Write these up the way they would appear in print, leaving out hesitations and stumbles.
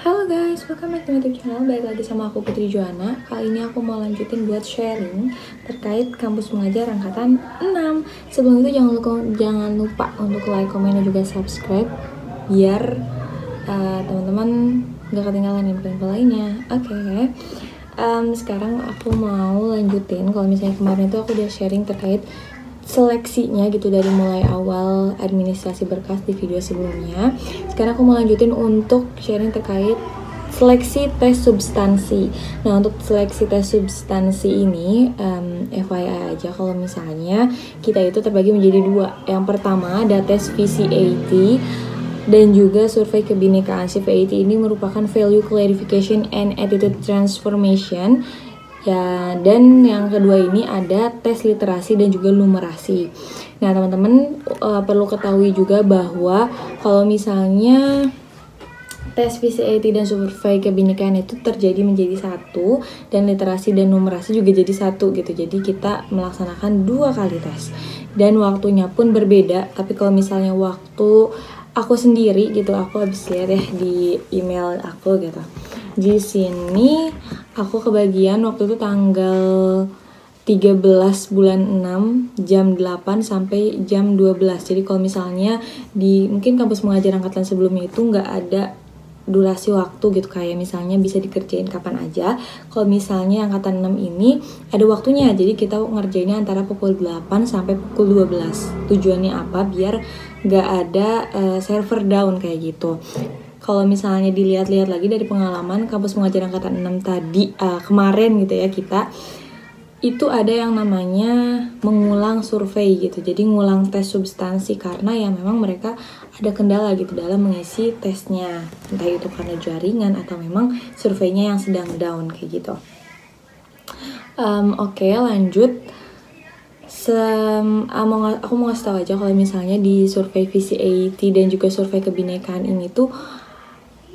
Halo guys, welcome back to YouTube channel. Balik lagi sama aku Putri Joanna. Kali ini aku mau lanjutin buat sharing terkait kampus mengajar angkatan 6. Sebelum itu jangan lupa untuk like, komen, dan juga subscribe biar teman-teman gak ketinggalan info-info lainnya. Oke. Sekarang aku mau lanjutin. Kalau misalnya kemarin itu aku udah sharing terkait seleksinya gitu dari mulai awal administrasi berkas di video sebelumnya. Sekarang aku mau lanjutin untuk sharing terkait seleksi tes substansi. Nah, untuk seleksi tes substansi ini FYI aja kalau misalnya kita itu terbagi menjadi dua. Yang pertama ada tes VCAT dan juga survei kebinekaan. VCAT ini merupakan Value Clarification and Attitude Transformation. Ya, dan yang kedua ini ada tes literasi dan juga numerasi. Nah, teman-teman perlu ketahui juga bahwa kalau misalnya tes VCAT dan survei kebinekaan itu terjadi menjadi satu, dan literasi dan numerasi juga jadi satu gitu. Jadi kita melaksanakan 2 kali tes. Dan waktunya pun berbeda, tapi kalau misalnya waktu aku sendiri gitu, aku habis lihat ya di email aku gitu. Di sini aku kebagian waktu itu tanggal 13 bulan 6 jam 8 sampai jam 12. Jadi kalau misalnya di mungkin kampus mengajar angkatan sebelumnya itu nggak ada durasi waktu gitu, kayak misalnya bisa dikerjain kapan aja. Kalau misalnya angkatan 6 ini ada waktunya, jadi kita ngerjainnya antara pukul 8 sampai pukul 12. Tujuannya apa? Biar nggak ada server down kayak gitu. Kalau misalnya dilihat-lihat lagi dari pengalaman kampus mengajar angkatan 6 tadi kemarin gitu ya, kita itu ada yang namanya mengulang survei gitu. Jadi ngulang tes substansi karena ya memang mereka ada kendala gitu dalam mengisi tesnya. Entah itu karena jaringan atau memang surveinya yang sedang down kayak gitu. Oke, lanjut. Aku mau ngasih tahu aja kalau misalnya di survei VCAT dan juga survei kebinekaan ini tuh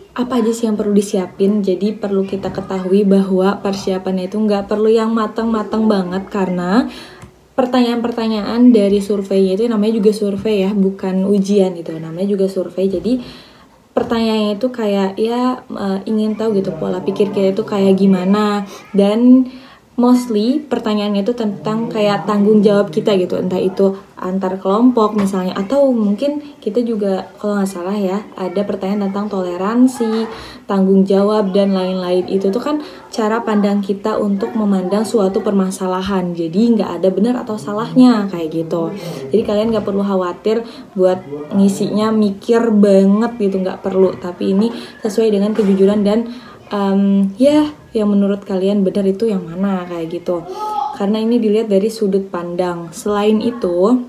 apa aja sih yang perlu disiapin. Jadi perlu kita ketahui bahwa persiapannya itu nggak perlu yang matang-matang banget, karena pertanyaan-pertanyaan dari surveinya itu namanya juga survei ya, bukan ujian gitu, namanya juga survei. Jadi pertanyaannya itu kayak ya ingin tahu gitu pola pikir kita itu kayak gimana, dan mostly pertanyaannya itu tentang kayak tanggung jawab kita gitu, entah itu antar kelompok misalnya, atau mungkin kita juga kalau nggak salah ya ada pertanyaan tentang toleransi, tanggung jawab, dan lain-lain. Itu tuh kan cara pandang kita untuk memandang suatu permasalahan, jadi nggak ada benar atau salahnya kayak gitu. Jadi kalian nggak perlu khawatir buat ngisinya mikir banget gitu, nggak perlu, tapi ini sesuai dengan kejujuran dan ya yang menurut kalian benar itu yang mana kayak gitu, karena ini dilihat dari sudut pandang. Selain itu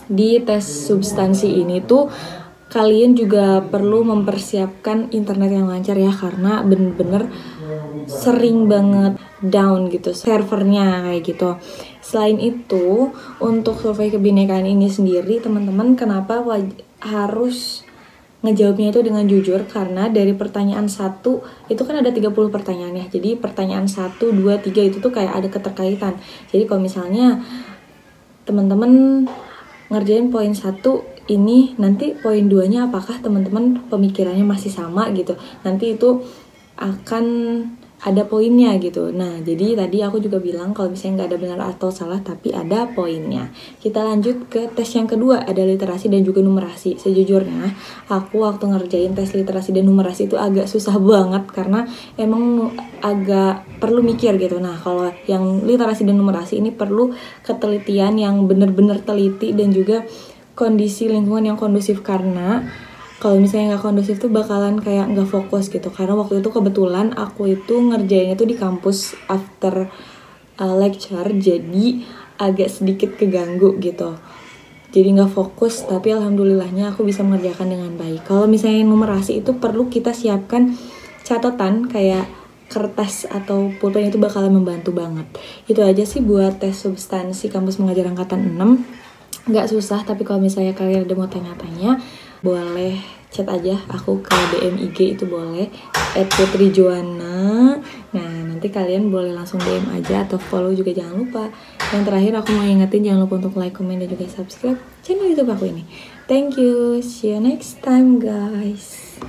di tes substansi ini tuh kalian juga perlu mempersiapkan internet yang lancar ya, karena bener-bener sering banget down gitu servernya kayak gitu. Selain itu untuk survei kebinekaan ini sendiri teman-teman, kenapa harus ngejawabnya itu dengan jujur? Karena dari pertanyaan 1 itu kan ada 30 pertanyaan ya. Jadi pertanyaan 1, 2, 3 itu tuh kayak ada keterkaitan. Jadi kalau misalnya teman-teman ngerjain poin 1 ini, nanti poin 2-nya apakah teman-teman pemikirannya masih sama gitu. Nanti itu akan ada poinnya gitu. Nah, jadi tadi aku juga bilang kalau misalnya nggak ada benar atau salah, tapi ada poinnya. Kita lanjut ke tes yang kedua, ada literasi dan juga numerasi. Sejujurnya, aku waktu ngerjain tes literasi dan numerasi itu agak susah banget, karena emang agak perlu mikir gitu. Nah, kalau yang literasi dan numerasi ini perlu ketelitian yang benar-benar teliti dan juga kondisi lingkungan yang kondusif, karena kalau misalnya nggak kondusif tuh bakalan kayak nggak fokus gitu. Karena waktu itu kebetulan aku itu ngerjainnya tuh di kampus after lecture, jadi agak sedikit keganggu gitu. Jadi nggak fokus, tapi alhamdulillahnya aku bisa mengerjakan dengan baik. Kalau misalnya numerasi itu perlu kita siapkan catatan kayak kertas atau pulpen, itu bakalan membantu banget. Itu aja sih buat tes substansi kampus mengajar angkatan 6. Nggak susah, tapi kalau misalnya kalian ada mau tanya-tanya, boleh chat aja aku ke DM IG, itu boleh @putrijoanna. Nah, nanti kalian boleh langsung DM aja atau follow juga, jangan lupa. Yang terakhir aku mau ingetin, jangan lupa untuk like, comment, dan juga subscribe channel YouTube aku ini. Thank you, see you next time guys.